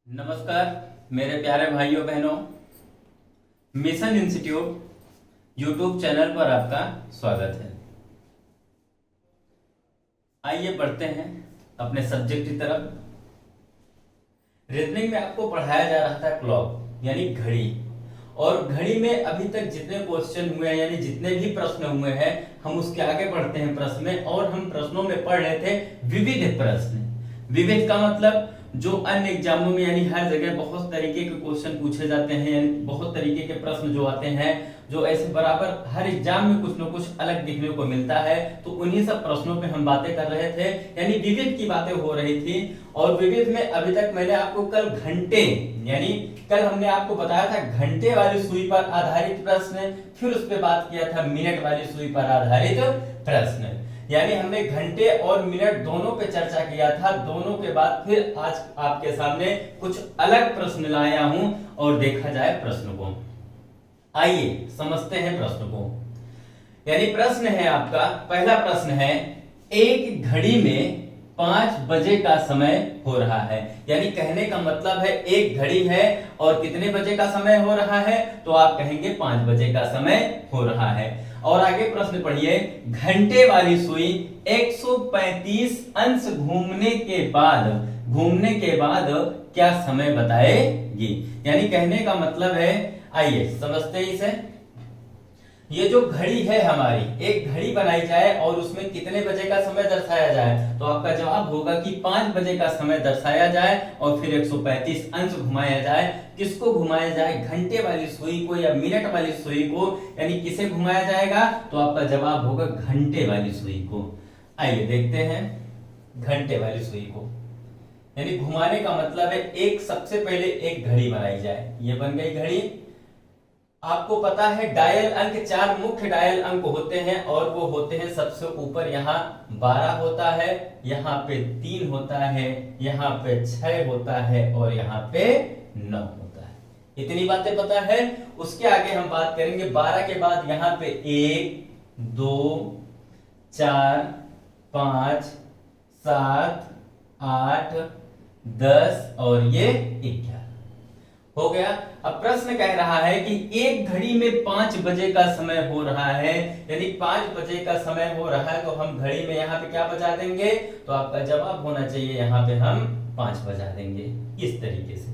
नमस्कार मेरे प्यारे भाइयों बहनों, मिशन इंस्टीट्यूट यूट्यूब चैनल पर आपका स्वागत है। आइए बढ़ते हैं अपने सब्जेक्ट की तरफ। रीजनिंग में आपको पढ़ाया जा रहा था क्लॉक यानी घड़ी, और घड़ी में अभी तक जितने क्वेश्चन हुए हैं यानी जितने भी प्रश्न हुए हैं हम उसके आगे बढ़ते हैं प्रश्न में। और हम प्रश्नों में पढ़ रहे थे विविध प्रश्न। विविध का मतलब जो अन्य एग्जामों में यानी हर जगह बहुत तरीके के क्वेश्चन पूछे जाते हैं, यानी बहुत तरीके के प्रश्न जो आते हैं, जो ऐसे बराबर हर एग्जाम में कुछ न कुछ अलग देखने को मिलता है। तो उन्हीं सब प्रश्नों पे हम बातें कर रहे थे, यानी विविध की बातें हो रही थी। और विविध में अभी तक मैंने आपको कल घंटे यानी कल हमने आपको बताया था घंटे वाली सुई पर आधारित प्रश्न, फिर उस पर बात किया था मिनट वाली सुई पर आधारित प्रश्न। यानी हमने घंटे और मिनट दोनों पे चर्चा किया था। दोनों के बाद फिर आज आपके सामने कुछ अलग प्रश्न लाया हूं और देखा जाए प्रश्न को। आइए समझते हैं प्रश्न को। यानी प्रश्न है आपका, पहला प्रश्न है, एक घड़ी में 5 बजे का समय हो रहा है। यानी कहने का मतलब है एक घड़ी है और कितने बजे का समय हो रहा है, तो आप कहेंगे 5 बजे का समय हो रहा है। और आगे प्रश्न पढ़िए, घंटे वाली सुई 135 अंश घूमने के बाद क्या समय बताएगी। यानी कहने का मतलब है, आइए समझते हैं इसे। ये जो घड़ी है हमारी, एक घड़ी बनाई जाए और उसमें कितने बजे का समय दर्शाया जाए, तो आपका जवाब होगा कि 5 बजे का समय दर्शाया जाए और फिर 135 अंश घुमाया जाए। किसको घुमाया जाए, घंटे वाली सुई को या मिनट वाली सुई को, यानी किसे घुमाया जाएगा, तो आपका जवाब होगा घंटे वाली सुई को। आइए देखते हैं घंटे वाली सुई को। यानी घुमाने का मतलब है एक सबसे पहले एक घड़ी बनाई जाए। ये बन गई घड़ी। आपको पता है डायल अंक 4 मुख्य डायल अंक होते हैं और वो होते हैं सबसे ऊपर यहाँ 12 होता है, यहाँ पे 3 होता है, यहाँ पे 6 होता है और यहाँ पे 9 होता है। इतनी बातें पता है। उसके आगे हम बात करेंगे 12 के बाद यहाँ पे 1 2 4 5 7 8 10 और ये 11 हो गया। अब प्रश्न कह रहा है कि एक घड़ी में 5 बजे का समय हो रहा है, यानी 5 बजे का समय हो रहा है, तो हम घड़ी में यहाँ पे क्या बजा देंगे, तो आपका जवाब होना चाहिए यहाँ पे हम 5 बजा देंगे। इस तरीके से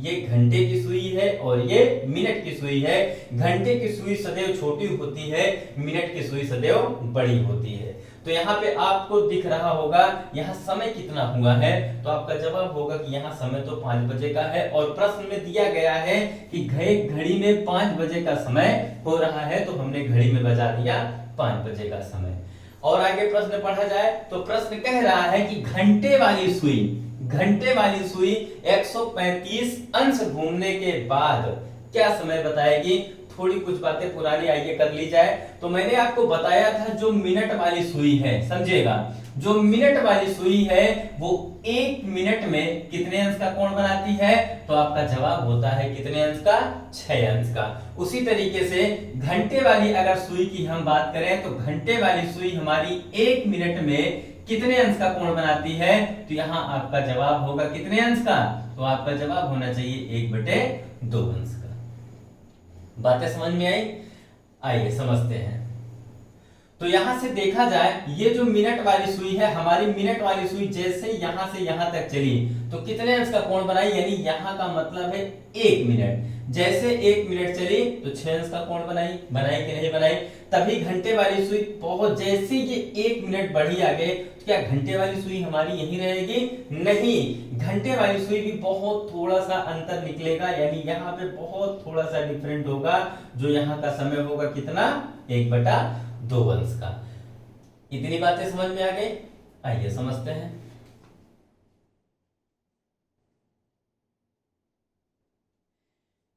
ये घंटे की सुई है और ये मिनट की सुई है। घंटे की सुई सदैव छोटी होती है, मिनट की सुई सदैव बड़ी होती है। तो यहाँ पे आपको दिख रहा होगा यहाँ समय कितना हुआ है, तो आपका जवाब होगा कि यहाँ समय तो 5 बजे का है। और प्रश्न में दिया गया है कि घड़ी में 5 बजे का समय हो रहा है, तो हमने घड़ी में बजा दिया 5 बजे का समय। और आगे प्रश्न पढ़ा जाए तो प्रश्न कह रहा है कि घंटे वाली सुई 135 अंश घूमने के बाद क्या समय बताएगी। थोड़ी कुछ बातें पुरानी आइए कर ली जाए। तो मैंने आपको बताया था जो मिनट वाली सुई है, समझिएगा, जो मिनट वाली सुई है वो 1 मिनट में कितने अंश का कोण बनाती है, तो आपका जवाब होता है कितने अंश का, 6 अंश का। उसी तरीके से घंटे वाली अगर सुई की हम बात करें तो घंटे वाली सुई हमारी 1 मिनट में कितने अंश का कोण बनाती है, तो यहाँ आपका जवाब होगा कितने अंश का, तो आपका जवाब होना चाहिए 1/2 अंश का। बातें समझ में आई। आइए समझते हैं। तो यहां से देखा जाए ये जो मिनट वाली सुई है, हमारी मिनट वाली सुई जैसे यहां से यहां तक चली तो कितने अंश का कोण बनाई, यानी यहां का मतलब है 1 मिनट। जैसे 1 मिनट चली तो 6 अंश का कोण बनाई कि नहीं बनाई। तभी घंटे वाली सुई बहुत, जैसे ये 1 मिनट बढ़ी आगे, तो क्या घंटे वाली सुई हमारी यहीं रहेगी, नहीं, घंटे वाली सुई भी बहुत थोड़ा सा अंतर निकलेगा, यानी यहाँ पे बहुत थोड़ा सा डिफरेंट होगा, जो यहाँ का समय होगा कितना, 1/2 अंश का। इतनी बातें समझ में आ गई। आइए समझते हैं।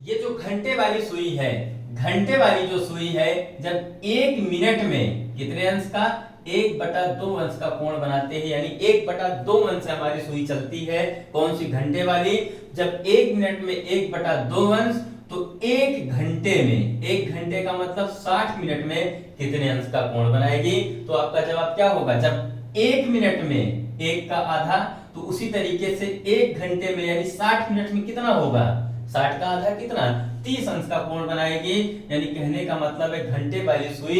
ये जो घंटे वाली सुई है, घंटे वाली जो सुई है, जब 1 मिनट में कितने अंश का, 1/2 अंश का कोण बनाते हैं, यानी 1/2 अंश से हमारी सुई चलती है। कौन सी, घंटे वाली। जब 1 मिनट में 1/2 अंश, तो 1 घंटे में, 1 घंटे का मतलब 60 मिनट में कितने अंश का कोण बनाएगी, तो आपका जवाब क्या होगा, जब 1 मिनट में 1 का आधा, तो उसी तरीके से 1 घंटे में यानी 60 मिनट में कितना होगा, 60 का आधा कितना, 30 अंश का कोण बनाएगी। यानी कहने का मतलब है घंटे वाली सुई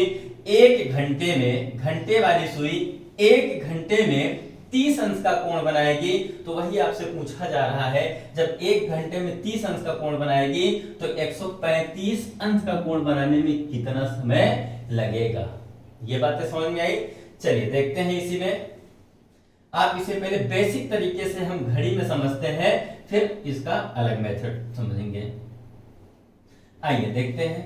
1 घंटे में, घंटे वाली सुई 1 घंटे में 30 अंश का कोण बनाएगी। तो वही आपसे पूछा जा रहा है, जब 1 घंटे में 30 अंश का कोण बनाएगी तो 135 अंश का कोण बनाने में कितना समय लगेगा। ये बातें समझ में आई। चलिए देखते हैं इसी में। आप इसे पहले बेसिक तरीके से हम घड़ी में समझते हैं, फिर इसका अलग मेथड समझेंगे। आइए देखते हैं।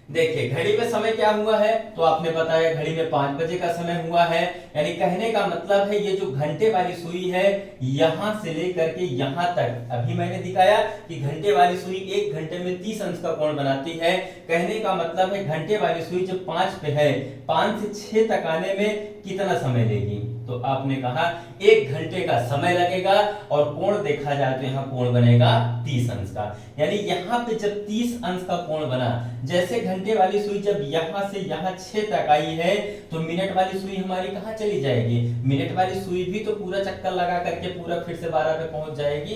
देखिए घड़ी में समय क्या हुआ है, तो आपने बताया घड़ी में 5 बजे का समय हुआ है। यानी कहने का मतलब है ये जो घंटे वाली सुई है यहां से लेकर के यहां तक, अभी मैंने दिखाया कि घंटे वाली सुई 1 घंटे में 30 अंश का कोण बनाती है। कहने का मतलब है घंटे वाली सुई जब 5 पे है, 5 से 6 तक आने में कितना समय लेगी, तो आपने कहा 1 घंटे का समय लगेगा। और कोण देखा जाए तो यहाँ कोण बनेगा 30 अंश का। यानी यहाँ पे जब 30 अंश का कोण बना, जैसे घंटे वाली सुई जब यहाँ से यहाँ 6 तक आई है, तो मिनट वाली सुई हमारी कहाँ चली जाएगी, मिनट वाली सुई भी तो पूरा चक्कर लगा करके पूरा फिर से 12 पे पहुंच जाएगी।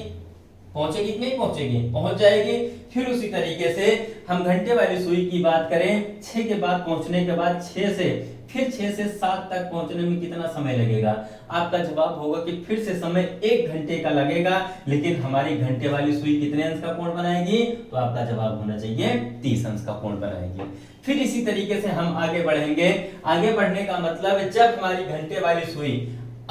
पहुंचेगी कि नहीं पहुंचेगी, पहुंच जाएगी। फिर उसी तरीके से हम घंटे वाली सुई की बात करें, 6 के बाद पहुंचने के बाद 6 से फिर 6 से 7 तक पहुंचने में कितना समय लगेगा, आपका जवाब होगा कि फिर से समय 1 घंटे का लगेगा। लेकिन हमारी घंटे वाली सुई कितने अंश का कोण बनाएगी, तो आपका जवाब होना चाहिए 30 अंश का कोण बनाएगी। फिर इसी तरीके से हम आगे बढ़ेंगे। आगे बढ़ने का मतलब है जब हमारी घंटे वाली सुई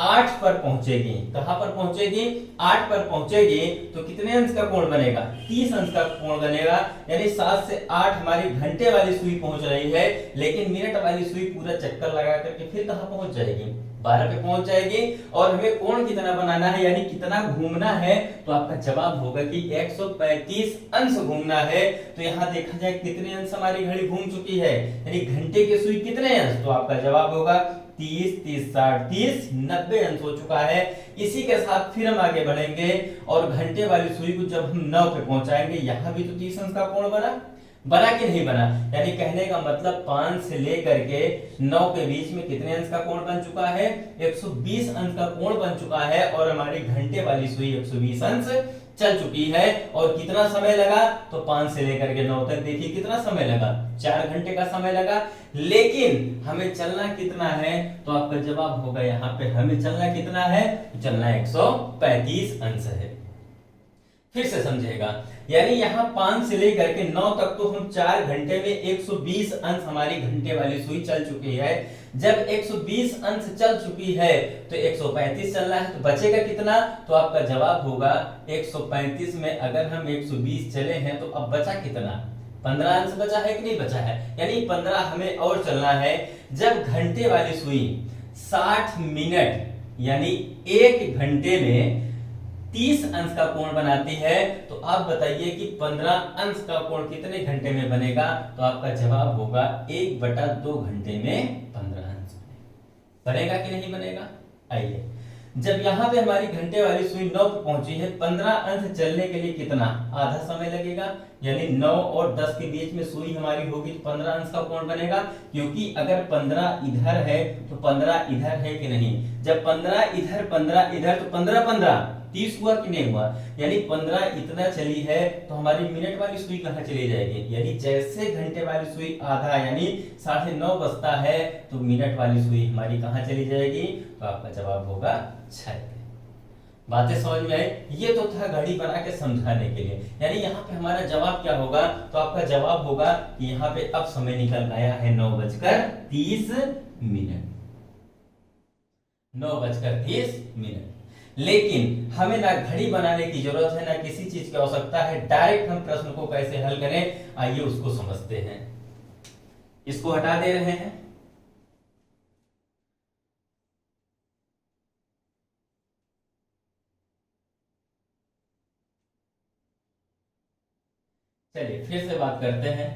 8 पर पहुंचेगी, कहां पर पहुंचेगी, 8 पर पहुंचेगी, तो कितने अंश का कोण बनेगा, 30 अंश का कोण बनेगा। यानी 7 से 8 हमारी घंटे वाली सुई पहुंच रही है, लेकिन मिनट वाली सुई पूरा चक्कर लगा करके फिर कहां पहुंच जाएगी, 12 पे पहुंच जाएगी। और हमें कोण कितना बनाना है, यानी कितना घूमना है, तो आपका जवाब होगा कि 135 अंश घूमना है। तो यहाँ देखा जाए कितने अंश हमारी घड़ी घूम चुकी है, यानी घंटे की सुई कितने अंश, तो आपका जवाब होगा 30, 30, 60, 30, 90 अंश हो चुका है। इसी के साथ फिर हम आगे बढ़ेंगे और घंटे वाली सुई को जब हम 9 पे पहुंचाएंगे, यहां भी तो 30 अंश का कोण बना कि नहीं बना। यानी कहने का मतलब 5 से लेकर के 9 के बीच में कितने अंश का कोण बन चुका है, 120 अंश का कोण बन चुका है। और हमारी घंटे वाली सुई 120 अंश चल चुकी है। और कितना समय लगा, तो 5 से लेकर के 9 तक देखिए कितना समय लगा, 4 घंटे का समय लगा। लेकिन हमें चलना कितना है, तो आपका जवाब होगा यहाँ पे हमें चलना कितना है, चलना 135 अंश है। फिर से समझेगा, यानी यहाँ 5 से लेकर के 9 तक तो हम 4 घंटे में 120 अंश हमारी घंटे वाली सुई चल चुकी है। जब 120 अंश चल चुकी है तो 135 चलना है, तो बचेगा कितना, तो आपका जवाब होगा 135 में अगर हम 120 चले हैं तो अब बचा कितना, 15 अंश बचा है कि नहीं बचा है। यानी 15 हमें और चलना है। जब घंटे वाली सुई 60 मिनट यानी 1 घंटे में 30 अंश का कोण बनाती है, तो आप बताइए कि 15 अंश का कोण कितने घंटे में बनेगा, तो आपका जवाब होगा 1/2 घंटे में 15 अंश बनेगा कि नहीं बनेगा। आइए, जब यहाँ पे हमारी घंटे वाली सुई 9 पे पहुंची है, 15 अंश चलने के लिए कितना, आधा समय लगेगा। यानी 9 और 10 के बीच में सुई हमारी होगी तो 15 अंश का कोण बनेगा। क्योंकि अगर 15 इधर है तो 15 इधर है कि नहीं, जब 15 इधर 15 इधर तो 15 30 हुआ कि नहीं हुआ। यानी 15 इतना चली है तो हमारी मिनट वाली सुई कहाँ चली जाएगी। यानी जैसे घंटे वाली सुई आधा यानी 9:30 बजता है तो मिनट वाली सुई हमारी कहाँ चली जाएगी, तो आपका जवाब होगा 6। बातें समझ में आई। ये तो था घड़ी बना के समझाने के लिए। यानी यहाँ पे हमारा जवाब क्या होगा, तो आपका जवाब होगा कि यहाँ पे अब समय निकल आया है 9:30 मिनट, 9:30। लेकिन हमें ना घड़ी बनाने की जरूरत है, ना किसी चीज की आवश्यकता है। डायरेक्ट हम प्रश्न को कैसे हल करें, आइए उसको समझते हैं। इसको हटा दे रहे हैं। चलिए फिर से बात करते हैं।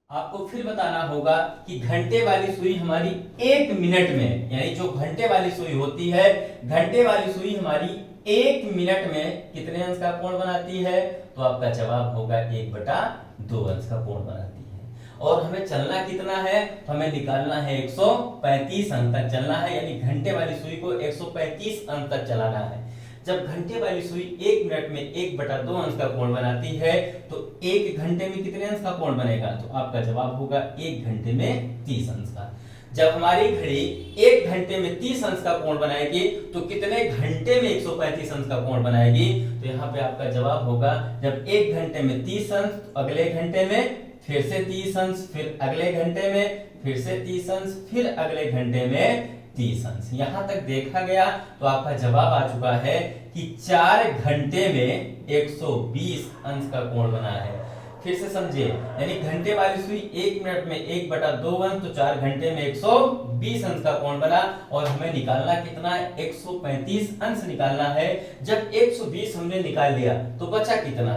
आपको फिर बताना होगा कि घंटे वाली सुई हमारी 1 मिनट में, यानी जो घंटे वाली सुई होती है, घंटे वाली सुई हमारी 1 मिनट में कितने अंश का कोण बनाती है, तो आपका जवाब होगा 1/2 अंश का कोण बनाती है। और हमें चलना कितना है, तो हमें निकालना है 135 अंक तक चलना है, यानी घंटे वाली सुई को 135 अंक तक चलाना है। जब घंटे वाली सुई 1 मिनट में 1/2 अंश का कोण बनाती है तो 1 घंटे में कितने अंश का कोण बनेगा, तो आपका जवाब होगा 1 घंटे में 30 अंश का। जब हमारी घड़ी 1 घंटे में 30 अंश का कोण बनाएगी तो कितने घंटे में 135 अंश का कोण बनाएगी, तो यहाँ पे आपका जवाब होगा जब 1 घंटे में 30 अंश, तो अगले घंटे में फिर से 30 अंश, फिर अगले घंटे में फिर से 30 अंश, फिर अगले घंटे में 30 अंश। यहां तक देखा गया तो आपका जवाब आ चुका है कि 4 घंटे में 120 अंश का कोण बना है। फिर से समझिए, यानी घंटे वाली सुई 1 मिनट में 1/2 अंश, तो 4 घंटे में 120 अंश का कोण बना, और हमें निकालना कितना है, 135 अंश निकालना है। जब 120 हमने निकाल लिया तो बचा कितना,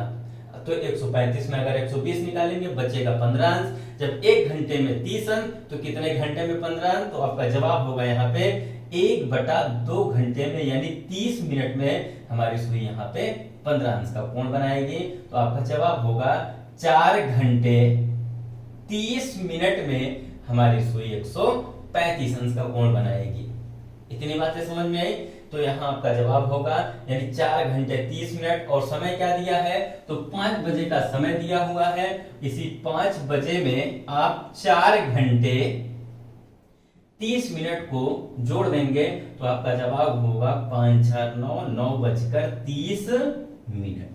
तो 135 में अगर 120 निकालेंगे बचेगा 15 अंश। जब 1 घंटे में 30 अंश तो कितने घंटे में 15 अंश, तो आपका जवाब होगा यहाँ पे 1/2 घंटे में, यानी 30 मिनट में हमारी सुई यहाँ पे 15 अंश का कोण बनाएगी। तो आपका जवाब होगा 4 घंटे 30 मिनट में हमारी सुई 135 अंश का कोण बनाएगी। इतनी बातें समझ में आई, तो यहाँ आपका जवाब होगा यानी 4 घंटे 30 मिनट, और समय क्या दिया है, तो 5 बजे का समय दिया हुआ है। इसी 5 बजे में आप 4 घंटे 30 मिनट को जोड़ देंगे तो आपका जवाब होगा 5 4 9 9:30 मिनट।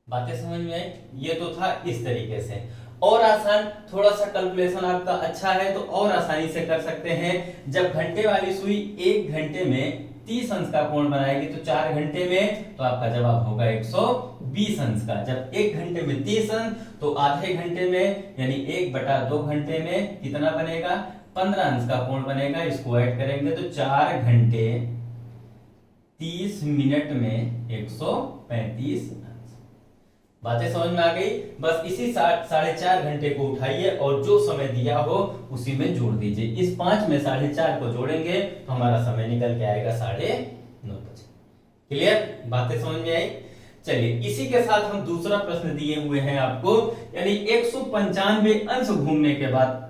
बातें समझ में आई, ये तो था इस तरीके से। और आसान, थोड़ा सा कैलकुलेशन आपका अच्छा है तो और आसानी से कर सकते हैं। जब घंटे वाली सुई 1 घंटे में 30 अंश का कोण बनाएगी तो 4 घंटे में, तो आपका जवाब होगा 120 अंश का। जब 1 घंटे में 30 अंश तो आधे घंटे में, यानी 1/2 घंटे में कितना बनेगा, 15 अंश का कोण बनेगा। इसको ऐड करेंगे तो 4 घंटे 30 मिनट में 135 अंश। बातें समझ में आ गई। बस इसी 4.5 घंटे को उठाइए और जो समय दिया हो उसी में जोड़ दीजिए। इस 5 में 4.5 को जोड़ेंगे तो हमारा समय निकल के आएगा 9:30 बजे। क्लियर, बातें समझ में आई। चलिए, इसी के साथ हम दूसरा प्रश्न दिए हुए हैं आपको, यानी 195 अंश घूमने के बाद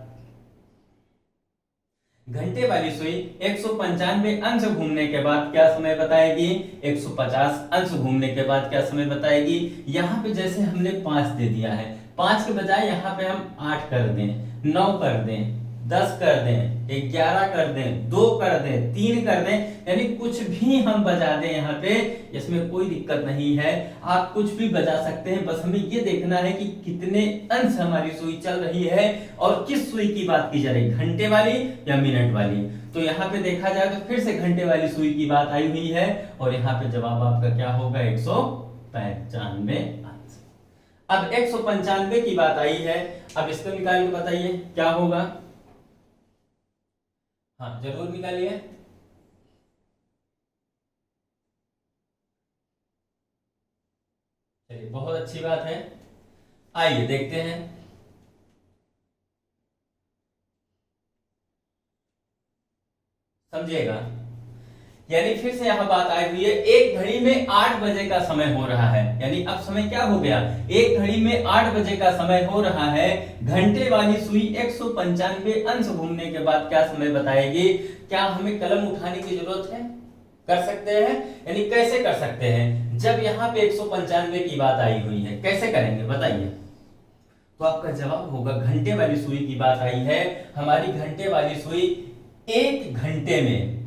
घंटे वाली सुई 195 अंश घूमने के बाद क्या समय बताएगी, 150 अंश घूमने के बाद क्या समय बताएगी। यहाँ पे जैसे हमने 5 दे दिया है, 5 के बजाय यहाँ पे हम 8 कर दें, 9 कर दें, 10 कर दें, 11 कर दें, 2 कर दें, 3 कर दें, यानी कुछ भी हम बजा दें यहाँ पे, इसमें कोई दिक्कत नहीं है। आप कुछ भी बजा सकते हैं, बस हमें ये देखना है कि कितने अंश हमारी सुई चल रही है और किस सुई की बात की जा रही है, घंटे वाली या मिनट वाली। तो यहाँ पे देखा जाए तो फिर से घंटे वाली सुई की बात आई हुई है और यहाँ पे जवाब आपका क्या होगा, 195 अंश। अब 195 की बात आई है, अब इसको निकाल के बताइए क्या होगा। हाँ, जरूर निकालिए। चलिए, बहुत अच्छी बात है। आइए देखते हैं। समझिएगा, यानी फिर से यहां बात आई हुई है, एक घड़ी में 8 बजे का समय हो रहा है, यानी अब समय क्या हो गया, एक घड़ी में 8 बजे का समय हो रहा है। घंटे वाली सुई 195 अंश घूमने के बाद क्या समय बताएगी। क्या हमें कलम उठाने की जरूरत है, कर सकते हैं, यानी कैसे कर सकते हैं। जब यहाँ पे 195 की बात आई हुई है, कैसे करेंगे बताइए। तो आपका जवाब होगा, घंटे वाली सुई की बात आई है, हमारी घंटे वाली सुई 1 घंटे में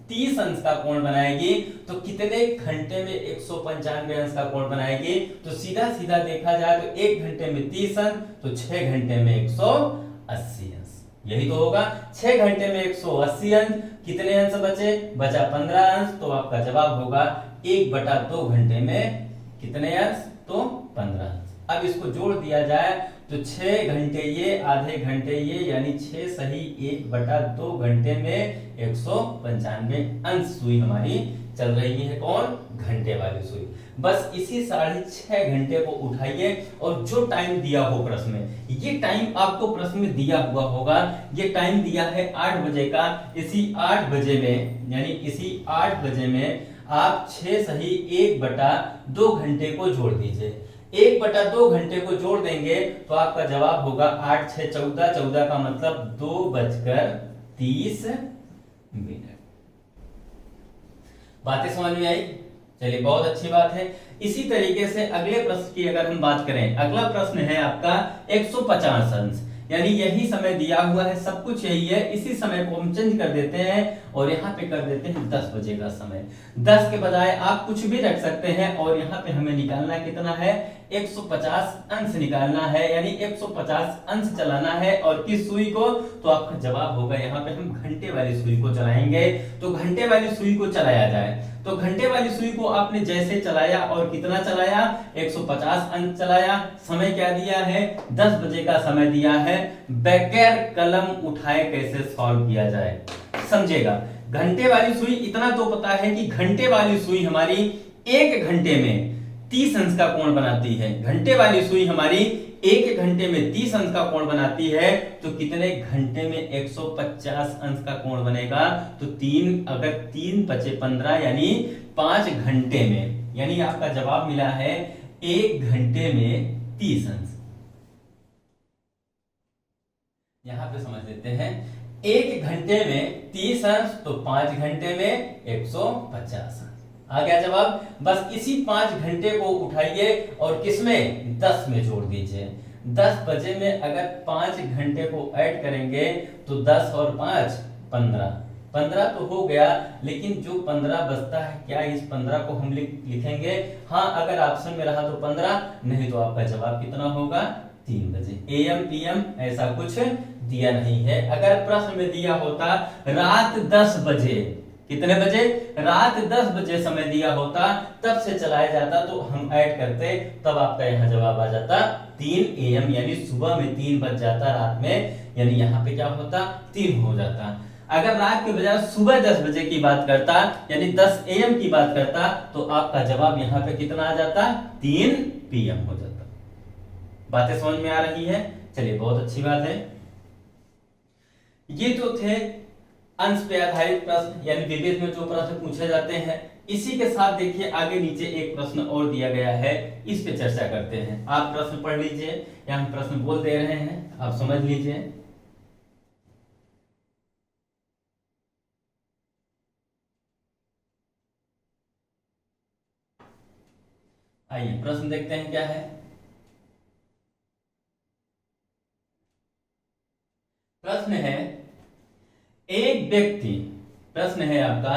30 अंश का कोण बनाएगी, तो कितने घंटे में 195 अंश का कोण बनाएगी। तो सीधा सीधा देखा जाए तो 1 घंटे में 30 अंश, तो 6 घंटे में 180 अंश, यही तो होगा। 6 घंटे में 180 अंश, कितने अंश बचे, बचा 15 अंश। तो आपका जवाब होगा 1/2 घंटे में कितने अंश, तो 15 अंश। अब इसको जोड़ दिया जाए तो 6 घंटे ये, आधे घंटे ये, यानी 6 सही 1/2 घंटे में 195 अंश सुई हमारी चल रही है। कौन, घंटे वाली सुई। बस इसी 6.5 घंटे को उठाइए और जो टाइम दिया हो प्रश्न में, ये टाइम आपको प्रश्न में दिया हुआ होगा, ये टाइम दिया है 8 बजे का। इसी 8 बजे में, यानी इसी 8 बजे में आप 6 सही 1/2 घंटे को जोड़ दीजिए। 1/2 घंटे को जोड़ देंगे तो आपका जवाब होगा 8 6 14, 14 का मतलब 2:30। बातें समझ में आई? चलिए बहुत अच्छी बात है। इसी तरीके से अगले प्रश्न की अगर हम बात करें, अगला प्रश्न है आपका 150 अंश, यानी यही समय दिया हुआ है, सब कुछ यही है, इसी समय को हम चेंज कर देते हैं और यहाँ पे कर देते हैं 10 बजे का समय। 10 के बजाय आप कुछ भी रख सकते हैं और यहाँ पे हमें निकालना कितना है, 150 अंश निकालना है, यानी 150 अंश चलाना है। और किस सुई को? तो आपका जवाब होगा यहाँ पे हम घंटे वाली सुई को चलाएंगे। तो घंटे वाली सुई को चलाया जाए, तो घंटे वाली सुई को आपने जैसे चलाया और कितना चलाया, 150 अंश चलाया। समय क्या दिया है, 10 बजे का समय दिया है। बगैर कलम उठाए कैसे सॉल्व किया जाए, समझेगा। घंटे वाली सुई इतना तो पता है कि घंटे वाली सुई हमारी 1 घंटे में 30 अंश का कोण बनाती है। घंटे वाली सुई हमारी 1 घंटे में 30 अंश का कोण बनाती है, तो कितने घंटे में 150 अंश का कोण बनेगा? तो 3, अगर 3 बचे 15, यानी 5 घंटे में, यानी आपका जवाब मिला है 1 घंटे में 30 अंश। यहां पे समझ लेते हैं, 1 घंटे में 30 अंश तो 5 घंटे में 150 अंश। आ गया जवाब। बस इसी 5 घंटे को उठाइए और किसमें, 10 में जोड़ दीजिए। 10 बजे में अगर 5 घंटे को ऐड करेंगे तो 10 और 5 15, 15 तो हो गया, लेकिन जो 15 बचता है, क्या इस 15 को हम लिखेंगे? हाँ, अगर ऑप्शन में रहा तो 15, नहीं तो आपका जवाब कितना होगा, 3 बजे। AM PM ऐसा कुछ दिया नहीं है। अगर प्रश्न में दिया होता रात 10 बजे, कितने बजे, रात 10 बजे समय दिया होता, तब से चलाया जाता तो हम ऐड करते, तब आपका यहाँ जवाब आ जाता 3 AM, यानी सुबह में 3 बज जाता, रात में यानी यहाँ पे क्या होता, 3 हो जाता। अगर रात के बजाय सुबह 10 बजे की बात करता, यानी 10 AM की बात करता, तो आपका जवाब यहाँ पे कितना आ जाता, 3 PM हो जाता। बातें समझ में आ रही है? चलिए बहुत अच्छी बात है। ये तो थे अंश पे आधारित प्रश्न, यानी विविध में जो प्रश्न पूछे जाते हैं। इसी के साथ देखिए आगे नीचे एक प्रश्न और दिया गया है, इस पे चर्चा करते हैं। आप प्रश्न पढ़ लीजिए या हम प्रश्न बोल दे रहे हैं, आप समझ लीजिए। आइए प्रश्न देखते हैं क्या है। प्रश्न है, एक व्यक्ति, प्रश्न है आपका,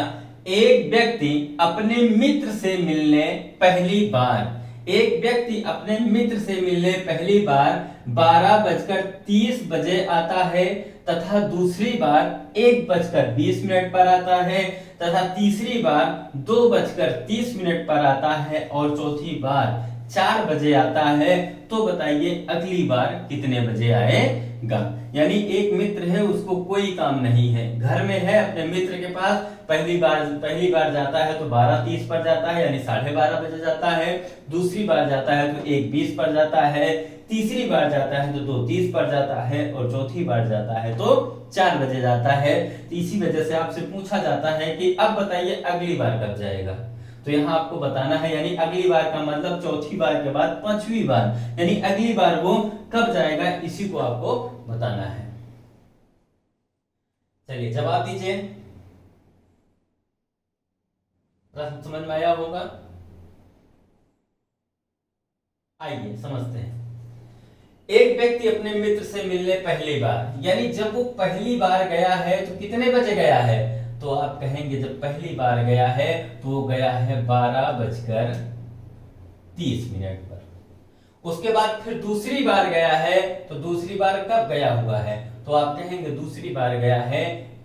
एक व्यक्ति अपने मित्र से मिलने पहली बार, एक व्यक्ति अपने मित्र से मिलने पहली बार 12:30 बजे आता है, तथा दूसरी बार 1:20 पर आता है, तथा तीसरी बार 2:30 पर आता है, और चौथी बार 4 बजे आता है। तो बताइए अगली बार कितने बजे आएगा? यानी एक मित्र है, उसको कोई काम नहीं है, घर में है, अपने मित्र के पास पहली बार जाता है तो 12:30 पर जाता है, यानी 12:30 बजे जाता है। दूसरी बार जाता है तो 1:20 पर जाता है, तीसरी बार जाता है तो 2:30 पर जाता है, और चौथी बार जाता है तो 4 बजे जाता है। तो इसी वजह से आपसे पूछा जाता है कि अब बताइए अगली बार कब जाएगा। तो यहाँ आपको बताना है, यानी अगली बार का मतलब चौथी बार के बाद 5वीं बार, यानी अगली बार वो कब जाएगा, इसी को आपको बताना है। चलिए जवाब दीजिए। प्रश्न समझ में आया होगा? आइए समझते हैं। एक व्यक्ति अपने मित्र से मिलने पहली बार, यानी जब वो पहली बार गया है तो कितने बजे गया है? तो आप कहेंगे जब पहली बार गया है तो वो गया है 12:30 पर। उसके बाद फिर दूसरी बार गया है, तो दूसरी बार कब गया हुआ है? तो आप कहेंगे दूसरी बार गया है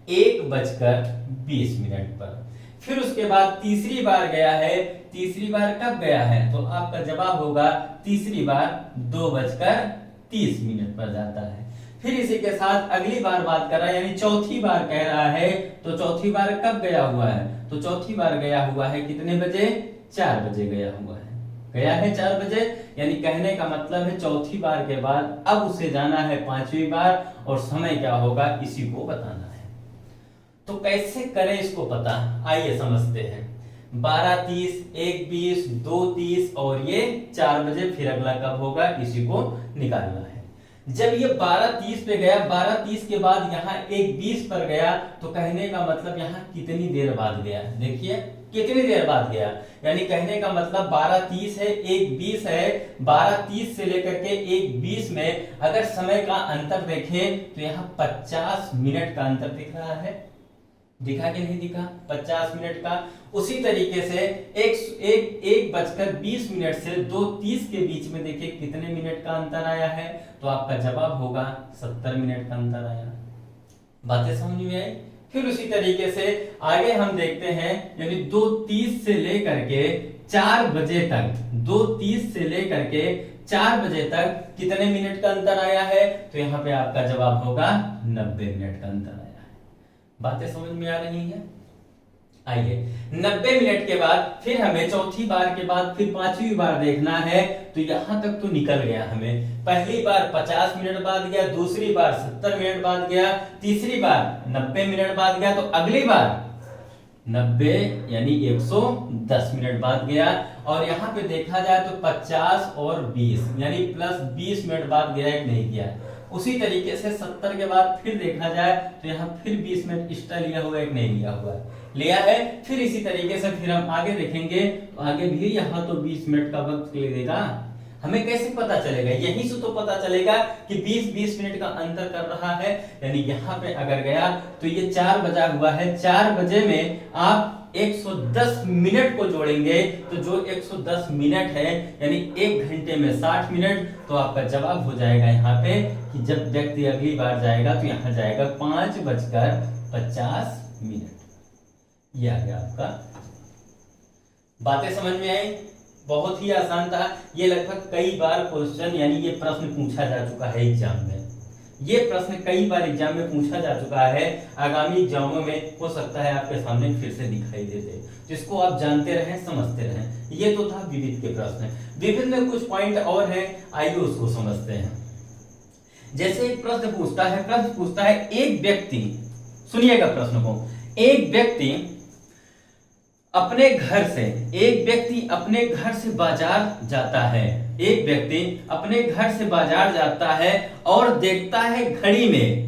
1:20 पर। फिर उसके बाद तीसरी बार गया है, तीसरी बार कब गया है? तो आपका जवाब होगा तीसरी बार 2:30 पर जाता है। फिर इसी के साथ अगली बार बात कर रहा है, यानी चौथी बार कह रहा है, तो चौथी बार कब गया हुआ है? तो चौथी बार गया हुआ है कितने बजे? 4 बजे गया हुआ है, गया है 4 बजे, यानी कहने का मतलब है चौथी बार के बाद अब उसे जाना है 5वीं बार, और समय क्या होगा इसी को बताना है। तो कैसे करें इसको पता, आइए समझते हैं। 12:30, 1:20, 2:30 और ये 4 बजे। फिर अगला कब होगा इसी को निकालना है। जब ये 12:30 पे गया, 12:30 के बाद यहाँ 1:20 पर गया, तो कहने का मतलब यहाँ कितनी देर बाद गया, देखिए कितनी देर बाद गया। यानी कहने का मतलब 12:30 है, 1:20 है, 12:30 से लेकर के 1:20 में अगर समय का अंतर देखें तो यहाँ 50 मिनट का अंतर दिख रहा है। दिखा कि नहीं दिखा? 50 मिनट का। उसी तरीके से 1:20 से 2:30 के बीच में देखिए कितने मिनट का अंतर आया है, तो आपका जवाब होगा 70 मिनट का अंतर आया। बातें समझ में आई? फिर उसी तरीके से आगे हम देखते हैं, यानी 2:30 से लेकर के 4 बजे तक, 2:30 से लेकर के 4 बजे तक कितने मिनट का अंतर आया है, तो यहाँ पे आपका जवाब होगा 90 मिनट का अंतर आया है। बातें समझ में आ रही हैं? आइए 90 मिनट के बाद फिर हमें चौथी बार के बाद फिर पांचवी बार देखना है, तो यहां तक तो निकल गया हमें। पहली बार 50 मिनट बाद गया, दूसरी बार 70 मिनट बाद गया, तीसरी बार 90 मिनट बाद गया, तो अगली बार 90 यानी 110 मिनट बाद गया। और यहाँ पे देखा जाए तो 50 और 20 यानी प्लस 20 मिनट बाद गया कि नहीं गया। उसी तरीके से 70 के बाद फिर देखा जाए तो यहाँ फिर 20 मिनट एक्स्ट्रा लिया हुआ है कि नहीं लिया हुआ है, लिया है। फिर इसी तरीके से फिर हम आगे देखेंगे तो आगे भी यहाँ तो 20 मिनट का वक्त लगेगा। हमें कैसे पता चलेगा? यहीं से तो पता चलेगा कि 20-20 मिनट का अंतर कर रहा है। यानी यहाँ पे अगर गया तो ये 4 बजा हुआ है, 4 बजे में आप 110 मिनट को जोड़ेंगे, तो जो 110 मिनट है यानी 1 घंटे में 60 मिनट, तो आपका जवाब हो जाएगा यहाँ पे कि जब व्यक्ति अगली बार जाएगा तो यहाँ जाएगा 5:50 मिनट। ये आ गया आपका। बातें समझ में आई? बहुत ही आसान था। ये लगभग कई बार क्वेश्चन यानी ये प्रश्न पूछा जा चुका है एग्जाम में। ये प्रश्न कई बार एग्जाम में पूछा जा चुका है। आगामी एग्जामों में हो सकता है आपके सामने फिर से दिखाई दे दे, जिसको आप जानते रहें, समझते रहें। ये तो था विविध के प्रश्न। विविध में कुछ पॉइंट और हैं, आइए उसको समझते हैं। जैसे एक प्रश्न पूछता है एक व्यक्ति, सुनिएगा प्रश्न को, एक व्यक्ति अपने घर से बाजार जाता है। एक व्यक्ति अपने घर से बाजार जाता है और देखता है घड़ी में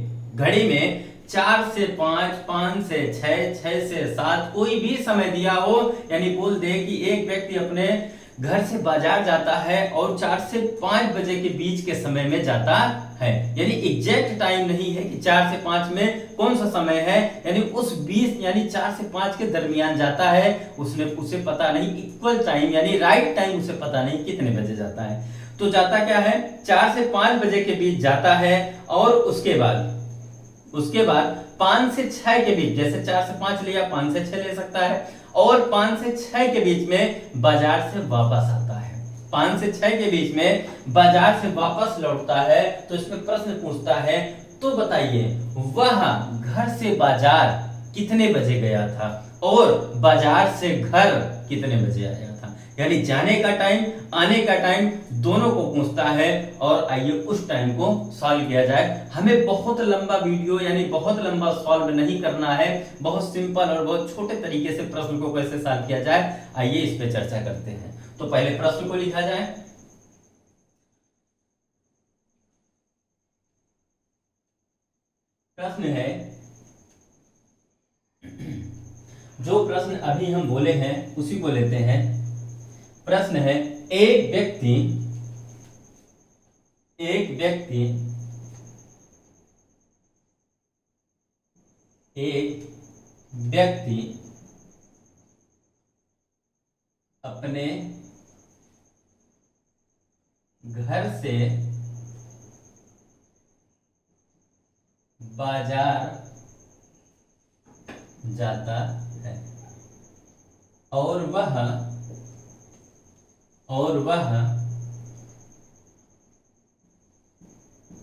4 से 5, 5 से 6, 6 से 7 कोई भी समय दिया हो, यानी बोल दे कि एक व्यक्ति अपने घर से बाजार जाता है और 4 से 5 बजे के बीच के समय में जाता है। यानी एग्जैक्ट टाइम नहीं है कि 4 से 5 में कौन सा समय है, यानी उस 20 यानी 4 से 5 के दरमियान जाता है। उसे पता नहीं इक्वल टाइम यानी राइट टाइम उसे पता नहीं कितने बजे जाता है। तो जाता क्या है, 4 से 5 बजे के बीच जाता है और उसके बाद 5 से 6 के बीच, जैसे 4 से 5 लिया 5 से 6 ले सकता है, और 5 से 6 के बीच में बाजार से वापस आता है। 5 से 6 के बीच में बाजार से वापस लौटता है। तो इसमें प्रश्न पूछता है, तो बताइए वह घर से बाजार कितने बजे गया था और बाजार से घर कितने बजे आया था। यानी जाने का टाइम, आने का टाइम दोनों को पूछता है। और आइए उस टाइम को सॉल्व किया जाए। हमें बहुत लंबा वीडियो यानी बहुत लंबा सॉल्व नहीं करना है, बहुत सिंपल और बहुत छोटे तरीके से प्रश्न को कैसे सॉल्व किया जाए, आइए इस पे चर्चा करते हैं। तो पहले प्रश्न को लिखा जाए। प्रश्न है, जो प्रश्न अभी हम बोले हैं उसी को लेते हैं। प्रश्न है, एक व्यक्ति अपने घर से बाजार जाता है और वह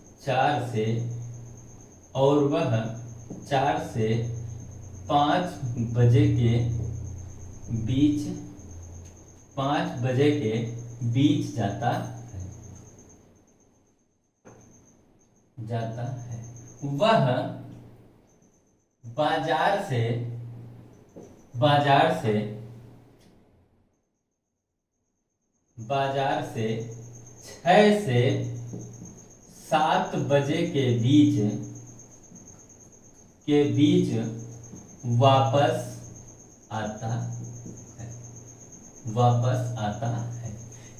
4 से 5 बजे के बीच जाता है। वह बाजार से बाजार से 6 से 7 बजे के बीच वापस आता है।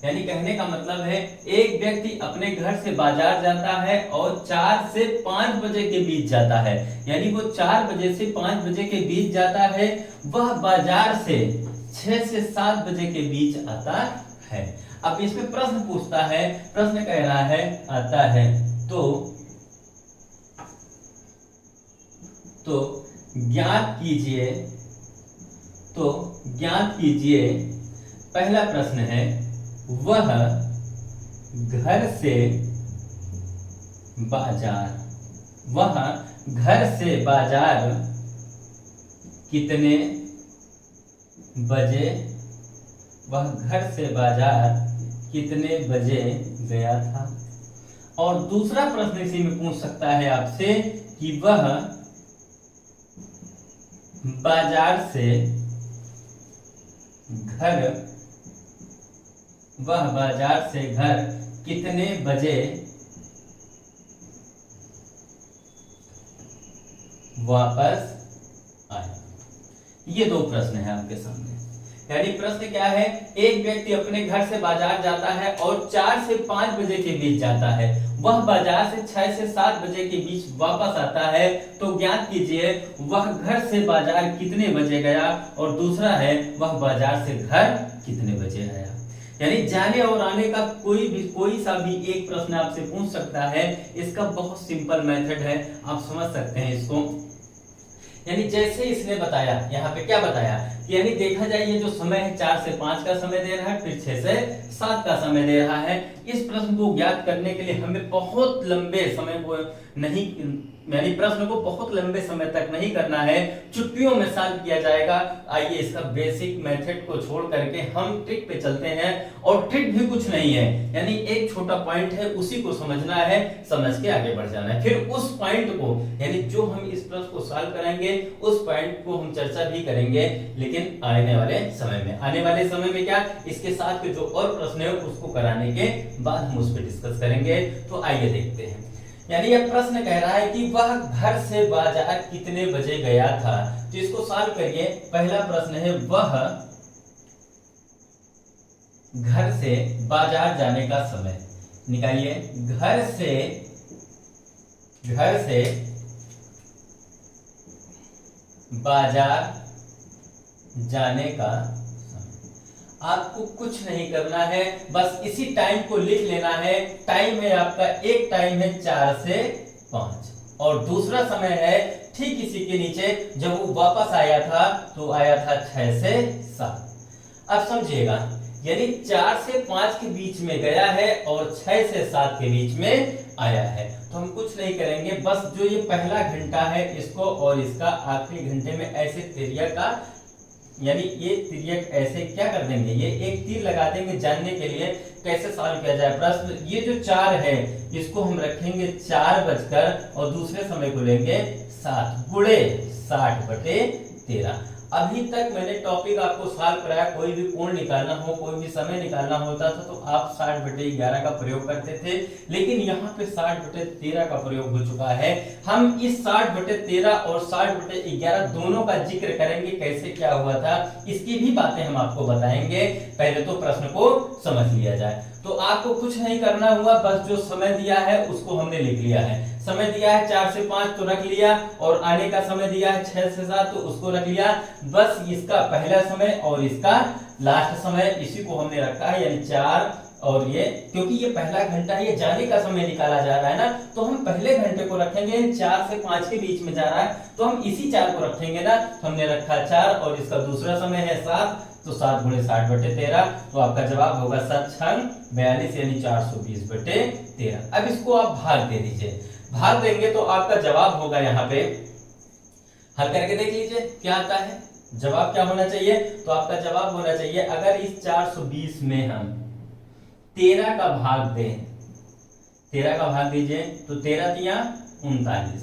यानी कहने का मतलब है एक व्यक्ति अपने घर से बाजार जाता है और 4 से 5 बजे के बीच जाता है, यानी वो 4 बजे से 5 बजे के बीच जाता है, वह बाजार से 6 से 7 बजे के बीच आता है। अब इसमें प्रश्न पूछता है, प्रश्न कह रहा है आता है तो ज्ञात कीजिए। पहला प्रश्न है वह घर से बाजार कितने बजे गया था। और दूसरा प्रश्न इसी में पूछ सकता है आपसे कि वह बाजार से घर कितने बजे वापस आए। ये दो प्रश्न है आपके सामने। यानी प्रश्न क्या है, एक व्यक्ति अपने घर से बाजार जाता है और 4 से 5 बजे के बीच जाता है, वह बाजार से 6 से 7 बजे के बीच वापस आता है, तो ज्ञात कीजिए वह घर से बाजार कितने बजे गया। और दूसरा है वह बाजार से घर कितने बजे आया। यानी जाने और आने का कोई सा भी एक प्रश्न आपसे पूछ सकता है। इसका बहुत सिंपल मेथड है, आप समझ सकते हैं इसको। यानी जैसे इसने बताया, यहाँ पे क्या बताया कि यानी देखा जाए ये जो समय है 4 से 5 का समय दे रहा है, फिर 6 से 7 का समय दे रहा है। इस प्रश्न को ज्ञात करने के लिए हमें बहुत लंबे समय को नहीं, यानी प्रश्न को बहुत लंबे समय तक नहीं करना है, चुटकियों में सॉल्व किया जाएगा। आइए इसका बेसिक मेथड को छोड़ करके हम ट्रिक पे चलते हैं। और ट्रिक भी कुछ नहीं है, यानी एक छोटा पॉइंट है, उसी को समझना है, समझ के आगे बढ़ जाना है। फिर उस पॉइंट को, यानी जो हम इस प्रश्न को सॉल्व करेंगे उस पॉइंट को हम चर्चा भी करेंगे, लेकिन आने वाले समय में क्या, इसके साथ के जो और प्रश्न है उसको कराने के बाद हम उस पर डिस्कस करेंगे। तो आइए देखते हैं। यानी यह प्रश्न कह रहा है कि वह घर से बाजार कितने बजे गया था। तो इसको सॉल्व करिए। पहला प्रश्न है वह घर से बाजार जाने का समय निकालिए। घर से बाजार जाने का आपको कुछ नहीं करना है, बस इसी टाइम को लिख लेना है। टाइम है आपका, एक टाइम है 4 से 5 और दूसरा समय है ठीक इसी के नीचे, जब वो वापस आया था तो आया था 6 से 7। अब समझिएगा, यानी 4 से 5 के बीच में गया है और 6 से 7 के बीच में आया है। तो हम कुछ नहीं करेंगे, बस जो ये पहला घंटा है इसको और इसका आखिरी घंटे में ऐसे तिर्यक का, यानी ये तिर्यक ऐसे क्या कर देंगे, ये एक तीर लगा देंगे जानने के लिए कैसे सॉल्व किया जाए प्रश्न। ये जो 4 है इसको हम रखेंगे 4 बजकर और दूसरे समय को लेंगे 7 गुणे 60/13। अभी तक मैंने टॉपिक आपको सॉल्व कराया, कोई भी कोण निकालना हो, कोई भी समय निकालना होता था तो आप 60/11 का प्रयोग करते थे, लेकिन यहाँ पे 60/13 का प्रयोग हो चुका है। हम इस 60/13 और 60/11 दोनों का जिक्र करेंगे, कैसे क्या हुआ था इसकी भी बातें हम आपको बताएंगे। पहले तो प्रश्न को समझ लिया जाए। तो आपको कुछ नहीं करना हुआ, बस जो समय दिया है उसको हमने लिख लिया है। समय दिया है 4 से 5 तो रख लिया, और आने का समय दिया है 6 से 7 तो उसको रख लिया। बस इसका पहला समय और इसका लास्ट समय इसी को हमने रखा है, यानी 4 और ये, क्योंकि ये पहला घंटा ये जाने का समय निकाला जा रहा है ना, तो हम पहले घंटे को रखेंगे। 4 से 5 के बीच में जा रहा है तो हम इसी 4 को रखेंगे ना, तो हमने रखा 4 और इसका दूसरा समय है 7, तो 7 गुणे 60/13। तो आपका जवाब होगा 7×6=42, यानी 420/13। अब इसको आप भाग दे दीजिए, भाग देंगे तो आपका जवाब होगा, यहाँ पे हल करके देख लीजिए क्या आता है। जवाब क्या होना चाहिए, तो आपका जवाब होना चाहिए, अगर इस 420 में हम 13 का भाग दें, 13 का भाग दीजिए तो 13×3 = 39,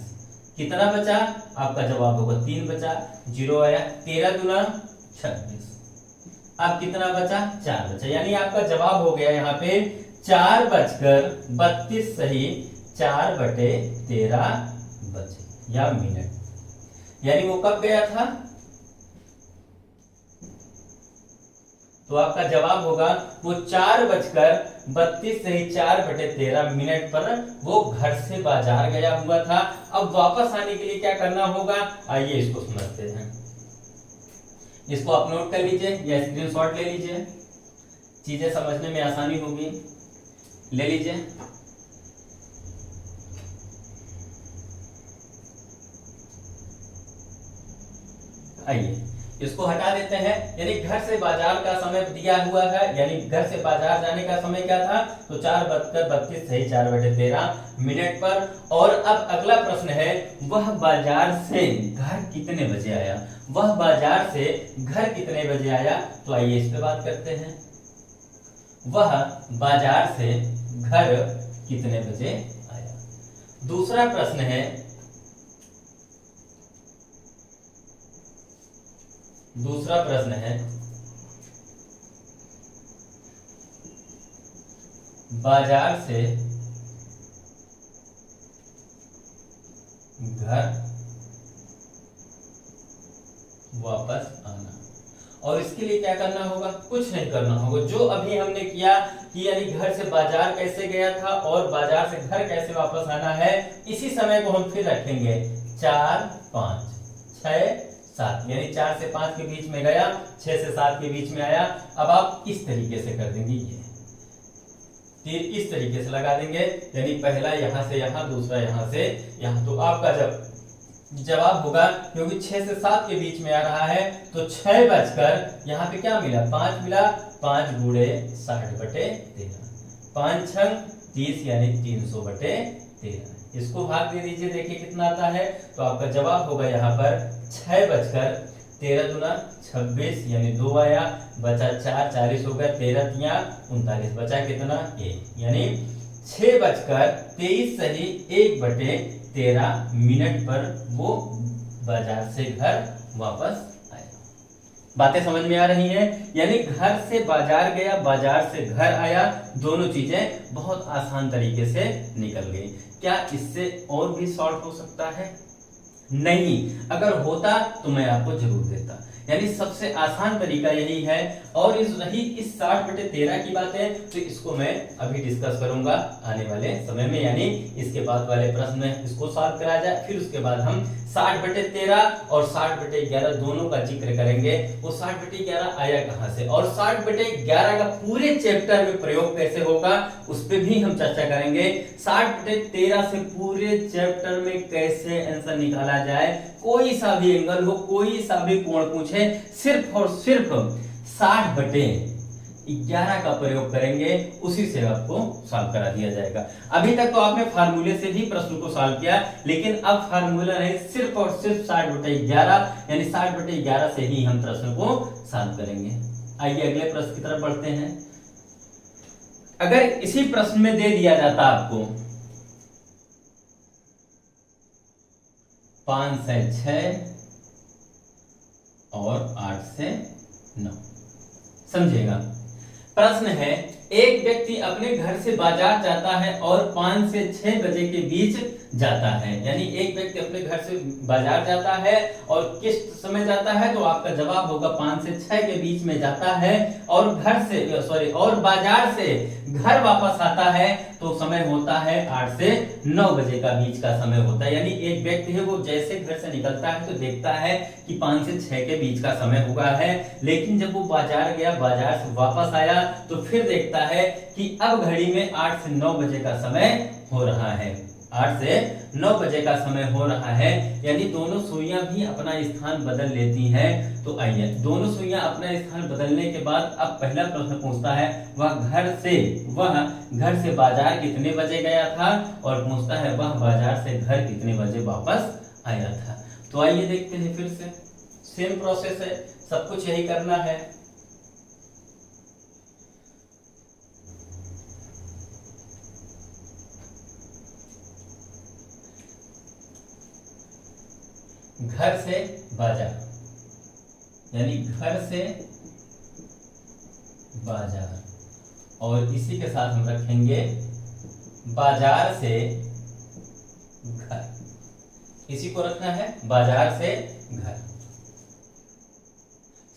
कितना बचा, आपका जवाब होगा 3 बचा, 0 आया। 13×2 = 26। अब कितना बचा? 4 बचा। यानी आपका जवाब हो गया यहाँ पे 4:32 सही 4/13 बजे या मिनट। यानी वो कब गया था? तो आपका जवाब होगा वो 4:32 सही 4/13 मिनट पर वो घर से बाजार गया हुआ था। अब वापस आने के लिए क्या करना होगा, आइए इसको समझते हैं। इसको आप नोट कर लीजिए या स्क्रीनशॉट ले लीजिए, चीजें समझने में आसानी होगी। ले लीजिए। आइए इसको हटा देते हैं। यानी घर से बाजार का समय दिया हुआ है, यानी घर से बाजार जाने का समय क्या था? तो 4:32 सही 4/13 मिनट पर। और अब अगला प्रश्न है, वह बाजार से घर कितने बजे आया? वह बाजार से घर कितने बजे आया? तो आइए इस पे बात करते हैं। वह बाजार से घर कितने बजे आया? दूसरा प्रश्न है, दूसरा प्रश्न है, बाजार से घर वापस आना। और इसके लिए क्या करना होगा? कुछ नहीं करना होगा, जो अभी हमने किया कि यानी घर से बाजार कैसे गया था और बाजार से घर कैसे वापस आना है, इसी समय को हम फिर रखेंगे। 4, 5, 6, 7, यानी 4 से 5 के बीच में गया, 6 से 7 के बीच में आया। अब आप इस तरीके से कर देंगे, ये तीर इस तरीके से लगा देंगे, यानी पहला यहां से यहां, दूसरा यहां से यहां। तो आपका जवाब होगा, क्योंकि 6 से 7 के बीच में आ रहा है, तो 6 बजकर यहाँ पे क्या मिला? 5 मिला। 5 गुणे 60/13, 5 छंग 30 यानी 300/13। इसको भाग दे दीजिए, देखिए कितना आता है। तो आपका जवाब होगा यहाँ पर 6:13 दूना 26 यानी 2 आया, बचा 4, 40 हो गया, 13 तिया 39, बचा कितना? 1। यानी 6:23 सही 1/13 मिनट पर वो बाजार से घर वापस आया। बातें समझ में आ रही हैं? यानी घर से बाजार गया, बाजार से घर आया, दोनों चीजें बहुत आसान तरीके से निकल गई। क्या इससे और भी शॉर्ट हो सकता है? नहीं, अगर होता तो मैं आपको जरूर देता। यानी सबसे आसान तरीका यही है। और इस रही इस 60/13 की बातें, तो इसको मैं अभी डिस्कस करूंगा आने वाले समय में, यानी इसके बाद वाले प्रश्न में इसको सॉल्व करा जाए। फिर उसके बाद हम 60/13 और 60/11 दोनों का जिक्र करेंगे। वो 60/11 आया कहां से और 60/11 का पूरे चैप्टर में प्रयोग कैसे होगा, उस पर भी हम चर्चा करेंगे। 60/13 से पूरे चैप्टर में कैसे आंसर निकाला जाए, कोई सा भी एंगल हो, कोई सा भी कोण पूछे, सिर्फ और सिर्फ 60/11 का प्रयोग करेंगे, उसी से आपको सॉल्व करा दिया जाएगा। अभी तक तो आपने फार्मूले से भी प्रश्न को सॉल्व किया, लेकिन अब फार्मूला नहीं, सिर्फ और सिर्फ 60/11 यानी 60/11 से ही हम प्रश्न को सॉल्व करेंगे। आइए अगले प्रश्न की तरफ बढ़ते हैं। अगर इसी प्रश्न में दे दिया जाता आपको 5 से 6 और 8 से 9, समझिएगा। प्रश्न है, एक व्यक्ति अपने घर से बाजार जाता है और 5 से 6 बजे के बीच जाता है। यानी एक व्यक्ति अपने घर से बाजार जाता है और किस समय जाता है, तो आपका जवाब होगा 5 से 6 के बीच में जाता है। और और बाजार से घर वापस आता है तो समय होता है 8 से 9 बजे का बीच का समय होता है। यानी एक व्यक्ति है, वो जैसे घर से निकलता है तो देखता है कि 5 से 6 के बीच का समय हुआ है, लेकिन जब वो बाजार गया, बाजार से वापस आया, तो फिर देखता है कि अब घड़ी में 8 से 9 बजे का समय हो रहा है। 8 से 9 बजे का समय हो रहा है, यानी दोनों सुइयां भी अपना स्थान बदल लेती हैं। तो आइए, दोनों सुइयां अपना स्थान बदलने के बाद अब पहला प्रश्न पूछता है, वह घर से बाजार कितने बजे गया था, और पूछता है वह बाजार से घर कितने बजे वापस आया था। तो आइए देखते हैं, फिर से सेम प्रोसेस है, सब कुछ यही करना है। घर से बाजार, यानी घर से बाजार, और इसी के साथ हम रखेंगे बाजार से घर। इसी को रखना है, बाजार से घर।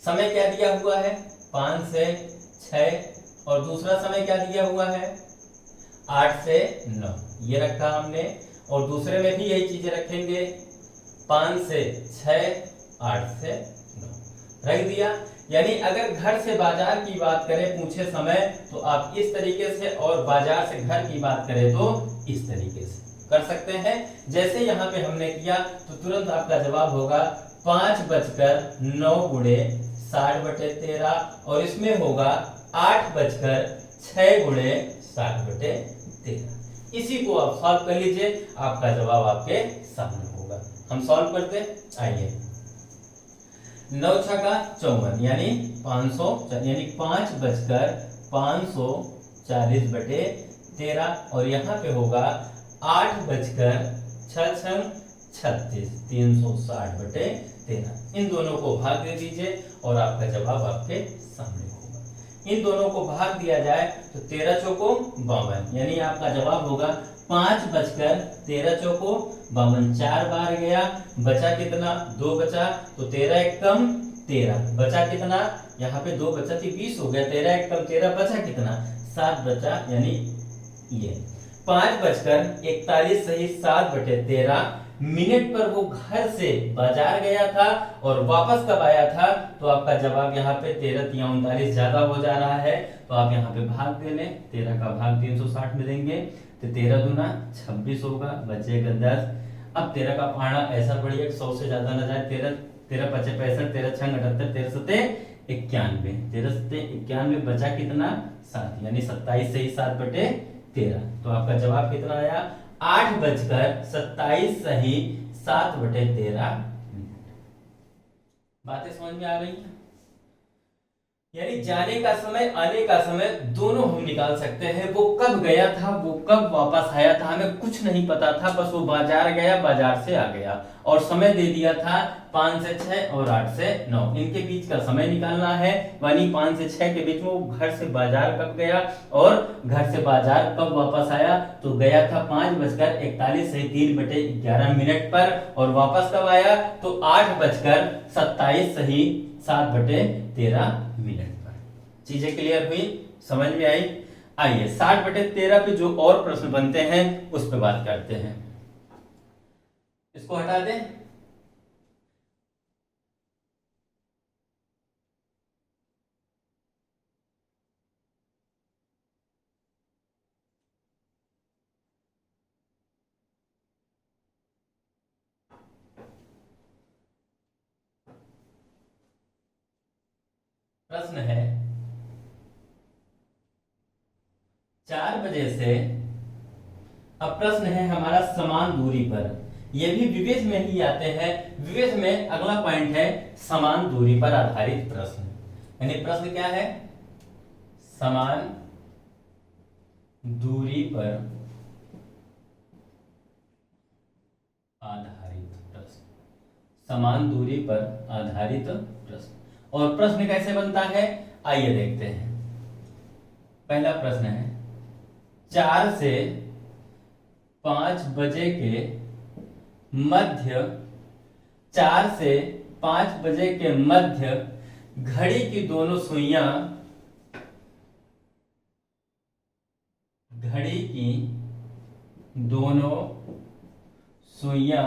समय क्या दिया हुआ है, 5 से 6, और दूसरा समय क्या दिया हुआ है, 8 से 9। ये रखा हमने, और दूसरे में भी यही चीजें रखेंगे, 5 से 6, 8 से 9 रख दिया। यानी अगर घर से बाजार की बात करें, पूछे समय, तो आप इस तरीके से, और बाजार से घर की बात करें तो इस तरीके से कर सकते हैं। जैसे यहाँ पे हमने किया तो तुरंत आपका जवाब होगा 5:09 गुणे 60/13, और इसमें होगा 8:06 गुणे 60/13। इसी को आप सॉल्व कर लीजिए, आपका जवाब आपके सामने होगा। हम सॉल्व करते, आइए। 9 छका 54 यानी 500, यानी 5:540/13, और यहाँ पे होगा 8:6 36 360/13। इन दोनों को भाग दे दीजिए और आपका जवाब आपके सामने होगा। इन दोनों को भाग दिया जाए तो 13 चौको 52, यानी आपका जवाब होगा 5:13 चौको 52। 4 बार गया, बचा कितना, 2 बचा, तो 13 एक कम 13, बचा कितना, यहाँ पे 2 बचा तो 20 हो गया, 13 एक कम 13, बचा कितना, 7 बचा, यानी ये 5:41 सही 7/13 मिनट पर वो घर से बाजार गया था और वापस कब आया था। तो आपका जवाब यहाँ पे 13×3 ज्यादा हो जा रहा है, तो आप यहाँ पे भाग दे लें। 13 का भाग 360 में देंगे तो 13 दूना 26 होगा, बचेगा 10। अब 13 का पाना ऐसा पड़िए 100 से ज्यादा न जाए। 13 5 65, 13 6 78, 13 7 91, 13 7 91, बचा कितना, 7, यानी 27 सही 7/13। तो आपका जवाब कितना आया, 8:27 सही 7/13। बातें समझ में आ रही हैं? यानी जाने का समय, आने का समय दोनों हम निकाल सकते हैं। वो कब गया था, वो कब वापस आया था, हमें कुछ नहीं पता था, बस वो बाजार गया, बाजार से आ गया, और समय दे दिया था 5 से 6 और 8 से 9। इनके बीच का समय निकालना है, यानी 5 से 6 के बीच में वो घर से बाजार कब गया और घर से बाजार कब वापस आया। तो गया था 5:41 सही 3/11 मिनट पर, और वापस कब आया, तो 8:27 सही 7/13 मिनट पर। चीजें क्लियर हुई, समझ में आई? आइए 60/13 पे जो और प्रश्न बनते हैं उस पे बात करते हैं। इसको हटा दें। प्रश्न है 4 बजे से, अब प्रश्न है हमारा समान दूरी पर। ये भी विवेक में ही आते हैं। विवेक में अगला पॉइंट है समान दूरी पर आधारित प्रश्न। यानी प्रश्न क्या है, समान दूरी पर आधारित प्रश्न, समान दूरी पर आधारित प्रश्न। और प्रश्न कैसे बनता है, आइए देखते हैं। पहला प्रश्न है 4 से 5 बजे के मध्य, 4 से 5 बजे के मध्य घड़ी की दोनों सुइयां, घड़ी की दोनों सुइयां,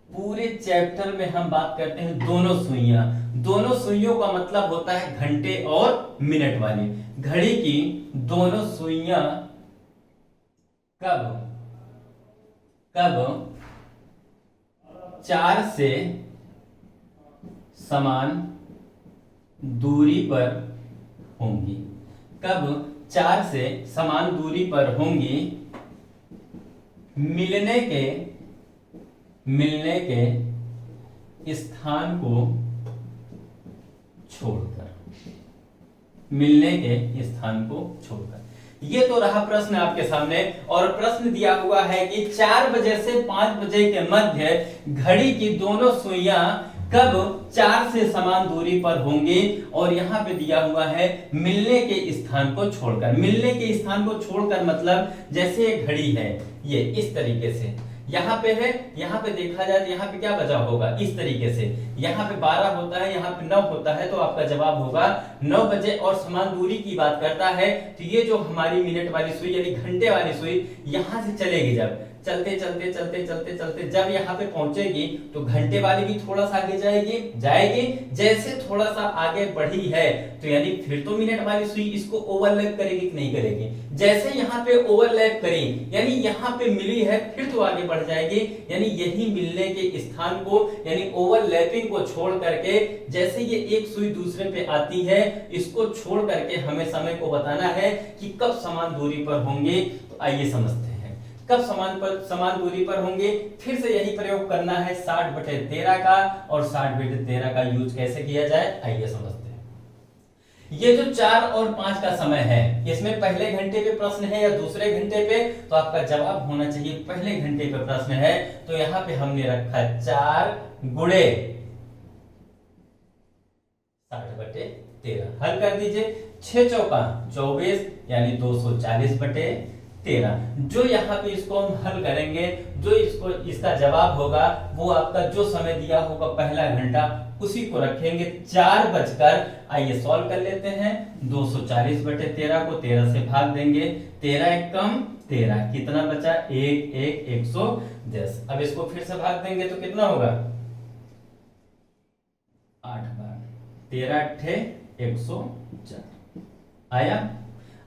पूरे चैप्टर में हम बात करते हैं दोनों सुइयां। दोनों सुइयों का मतलब होता है घंटे और मिनट वाली। घड़ी की दोनों सुइयां कब 4 से समान दूरी पर होंगी। कब 4 से समान दूरी पर होंगी, मिलने के स्थान को छोड़कर, मिलने के स्थान को छोड़कर। ये तो रहा प्रश्न आपके सामने। और प्रश्न दिया हुआ है कि 4 बजे से 5 बजे के मध्य घड़ी की दोनों सुइयां कब 4 से समान दूरी पर होंगे, और यहाँ पे दिया हुआ है मिलने के स्थान को छोड़कर। मिलने के स्थान को छोड़कर मतलब जैसे घड़ी है ये इस तरीके से यहाँ पे है, यहाँ पे देखा जाए तो यहाँ पे क्या बचा होगा इस तरीके से, यहाँ पे 12 होता है, यहाँ पे 9 होता है, तो आपका जवाब होगा 9 बजे। और समान दूरी की बात करता है तो ये जो हमारी मिनट वाली सुई यानी घंटे वाली सुई यहाँ से चलेगी, जब चलते चलते चलते चलते चलते जब यहाँ पे पहुंचेगी तो घंटे वाली भी थोड़ा सा आगे जाएगी। जैसे थोड़ा सा आगे बढ़ी है तो यानी फिर तो मिनट वाली सुई इसको ओवरलैप करेगी कि नहीं करेगी। जैसे यहाँ पे ओवरलैप करी यानी यहाँ पे मिली है फिर तो आगे बढ़ जाएगी, यानी यही मिलने के स्थान को यानी ओवरलैपिंग को छोड़ करके जैसे ये एक सुई दूसरे पे आती है इसको छोड़ करके हमें समय को बताना है कि कब समान दूरी पर होंगे। तो आइए समझते हैं कब समान दूरी पर होंगे। फिर से यही प्रयोग करना है 60/13 का, और 60/13 का यूज कैसे किया जाए आइए समझते हैं। ये जो 4 और 5 का समय है इसमें पहले घंटे पे प्रश्न है या दूसरे घंटे पे, तो आपका जवाब होना चाहिए पहले घंटे पे प्रश्न है। तो यहाँ पे हमने रखा 4 गुणे 60/13, हल कर दीजिए। 6 चौका 24 यानी 240/13। जो यहाँ पे इसको हम हल करेंगे, जो इसका जवाब होगा वो आपका जो समय दिया होगा पहला घंटा उसी को रखेंगे 4 बजकर। आइए सॉल्व कर लेते हैं। 240/13 को 13 से भाग देंगे, 13 एक कम 13, कितना बचा 110। अब इसको फिर से भाग देंगे तो कितना होगा 8 बार, 13 अट्ठे 104 आया।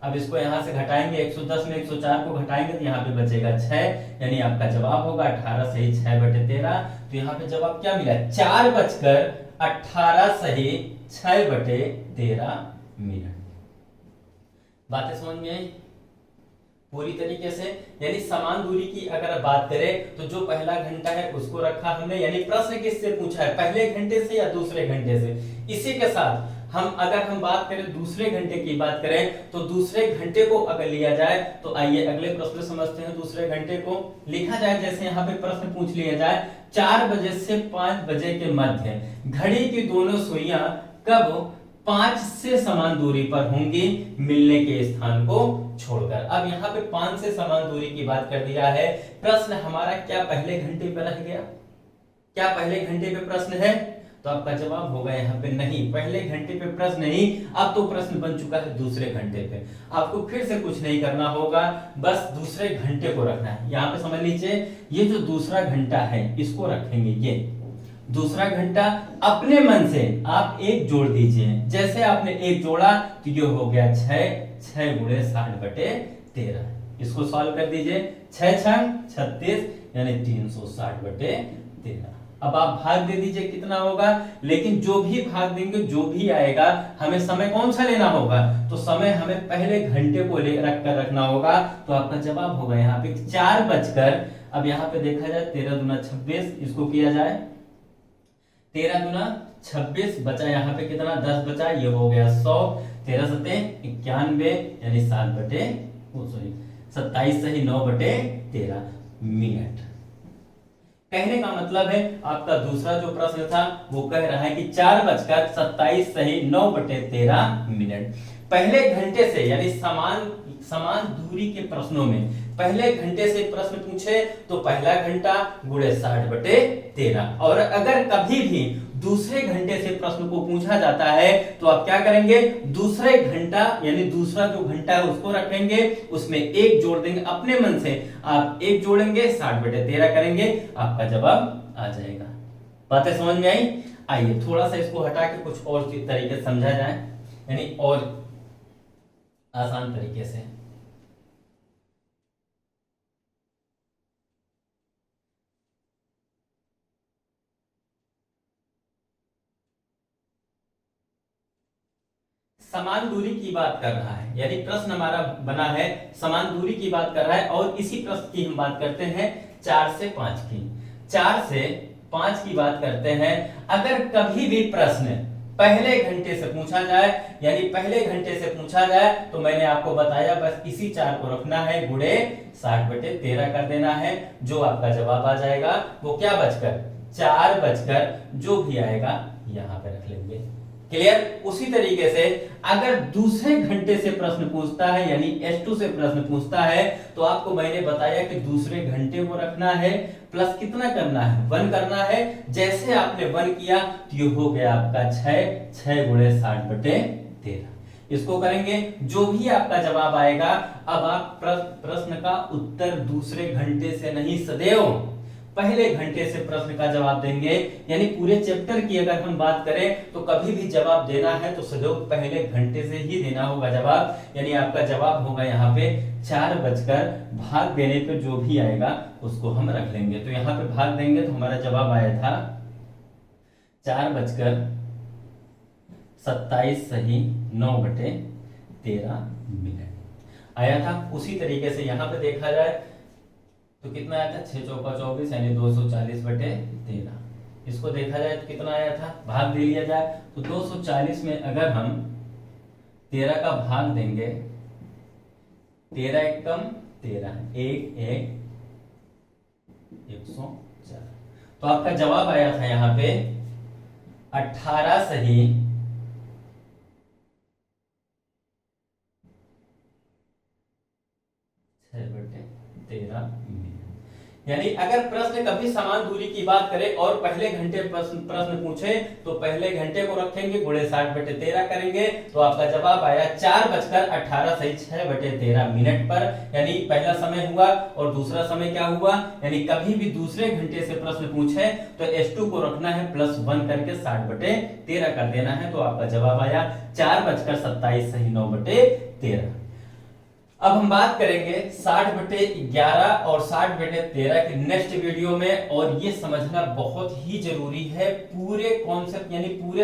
अब इसको यहां से घटाएंगे, 110 में 104 को घटाएंगे तो यहाँ पे बचेगा 6, यानी आपका जवाब होगा 18 सही 6/13। तो यहाँ पे जवाब क्या मिला 4 बजकर 18 सही 6/13 मिनट। बातें समझ में आई पूरी तरीके से। यानी समान दूरी की अगर बात करें तो जो पहला घंटा है उसको रखा हमने, यानी प्रश्न किससे पूछा है पहले घंटे से या दूसरे घंटे से। इसी के साथ अगर हम बात करें दूसरे घंटे की बात करें तो दूसरे घंटे को अगर लिया जाए तो आइए अगले प्रश्न समझते हैं। दूसरे घंटे को लिखा जाए जैसे यहाँ पे प्रश्न पूछ लिया जाए 4 बजे से 5 बजे के मध्य घड़ी की दोनों सुइयां कब 5 से समान दूरी पर होंगी मिलने के स्थान को छोड़कर। अब यहाँ पे 5 से समान दूरी की बात कर दिया है। प्रश्न हमारा क्या पहले घंटे पे रह गया, क्या पहले घंटे पे प्रश्न है, तो आपका जवाब होगा यहाँ पे नहीं, पहले घंटे पे प्रश्न नहीं। अब तो प्रश्न बन चुका है दूसरे घंटे पे। आपको फिर से कुछ नहीं करना होगा, बस दूसरे घंटे को रखना है। यहाँ पे समझ लीजिए ये जो दूसरा घंटा है इसको रखेंगे, ये दूसरा घंटा अपने मन से आप 1 जोड़ दीजिए। जैसे आपने 1 जोड़ा तो ये हो गया 6 गुणे 60/13। इसको सॉल्व कर दीजिए, 6 छंग 36 यानी 360/13। अब आप भाग दे दीजिए कितना होगा, लेकिन जो भी भाग देंगे जो भी आएगा हमें समय कौन सा लेना होगा, तो समय हमें पहले घंटे को रखना होगा। तो आपका जवाब होगा यहाँ पे 4 बजकर, अब यहाँ पे देखा जाए 13 दूना 26, इसको किया जाए 13 दूना 26 बचा, यहाँ पे कितना 10 बचा, ये हो गया 100, 13 सते 91 यानी 27 सही 9/13 मिनट। कहने का मतलब है आपका दूसरा जो प्रश्न था वो कह रहा है कि 4 बजकर 27 सही 9/13 मिनट। पहले घंटे से यानी समान दूरी के प्रश्नों में पहले घंटे से प्रश्न पूछे तो पहला घंटा गुणे 60/13, और अगर कभी भी दूसरे घंटे से प्रश्न को पूछा जाता है तो आप क्या करेंगे, दूसरे घंटा यानी दूसरा जो घंटा है उसको रखेंगे, उसमें 1 जोड़ देंगे अपने मन से, आप 1 जोड़ेंगे 60/13 करेंगे, आपका जवाब आ जाएगा। बातें समझ में आई? आइए थोड़ा सा इसको हटा के कुछ और तरीके से समझा जाए, यानी और आसान तरीके से। समान दूरी की बात कर रहा है, यानी प्रश्न हमारा बना है समान दूरी की बात कर रहा है, और इसी प्रश्न की हम बात करते हैं 4 से 5 की। 4 से 5 की बात करते हैं। अगर कभी भी प्रश्न पहले घंटे से पूछा जाए, यानी पहले घंटे से पूछा जाए, तो मैंने आपको बताया बस इसी 4 को रखना है, गुणे 60/13 कर देना है, जो आपका जवाब आ जाएगा वो क्या बचकर 4 जो भी आएगा यहां पे रख लेंगे। क्लियर। उसी तरीके से अगर दूसरे घंटे से प्रश्न पूछता है यानी S2 से प्रश्न पूछता है तो आपको मैंने बताया कि दूसरे घंटे को रखना है प्लस कितना करना है 1 करना है। जैसे आपने 1 किया तो ये हो गया आपका 6 गुणे 60/13। इसको करेंगे जो भी आपका जवाब आएगा। अब आप प्रश्न का उत्तर दूसरे घंटे से नहीं सदैव पहले घंटे से प्रश्न का जवाब देंगे। यानी पूरे चैप्टर की अगर हम बात करें तो कभी भी जवाब देना है तो सदैव पहले घंटे से ही देना होगा जवाब। यानी आपका जवाब होगा यहाँ पे 4 भाग देने पे जो भी आएगा उसको हम रख लेंगे। तो यहाँ पे भाग देंगे तो हमारा जवाब आया था 4:27 सही 9/13 आया था। उसी तरीके से यहाँ पे देखा जाए तो कितना आया था 6 चौका 24 यानी 240/13। इसको देखा जाए तो कितना आया था भाग दे लिया जाए तो 240 में अगर हम 13 का भाग देंगे 13 एकम 13 1 104 तो आपका जवाब आया था यहाँ पे 18 सही 6/13। यानी अगर प्रश्न कभी समान दूरी की बात करें और पहले घंटे प्रश्न पूछे तो पहले घंटे को रखेंगे गुणे 60/13 करेंगे तो आपका जवाब आया 4:18 सही 6/13 पर। यानी पहला समय हुआ और दूसरा समय क्या हुआ यानी कभी भी दूसरे घंटे से प्रश्न पूछे तो S2 को रखना है +1 करके 60/13 कर देना है। तो आपका जवाब आया 4:27 सही 9/13। अब हम बात करेंगे 60/11 और 60/13 के नेक्स्ट वीडियो में। और ये समझना बहुत ही जरूरी है पूरे कॉन्सेप्ट यानी पूरे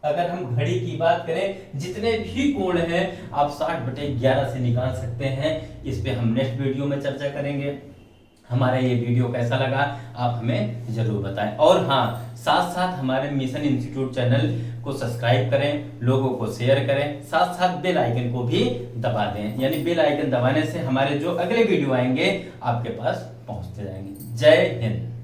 अगर हम घड़ी की बात करें जितने भी कोण हैं आप 60/11 से निकाल सकते हैं। इस पे हम नेक्स्ट वीडियो में चर्चा करेंगे। हमारा ये वीडियो कैसा लगा आप हमें जरूर बताएं। और हाँ साथ साथ हमारे मिशन इंस्टीट्यूट चैनल को सब्सक्राइब करें, लोगों को शेयर करें, साथ साथ बेल आइकन को भी दबा दें। यानी बेल आइकन दबाने से हमारे जो अगले वीडियो आएंगे आपके पास पहुंचते जाएंगे। जय हिंद।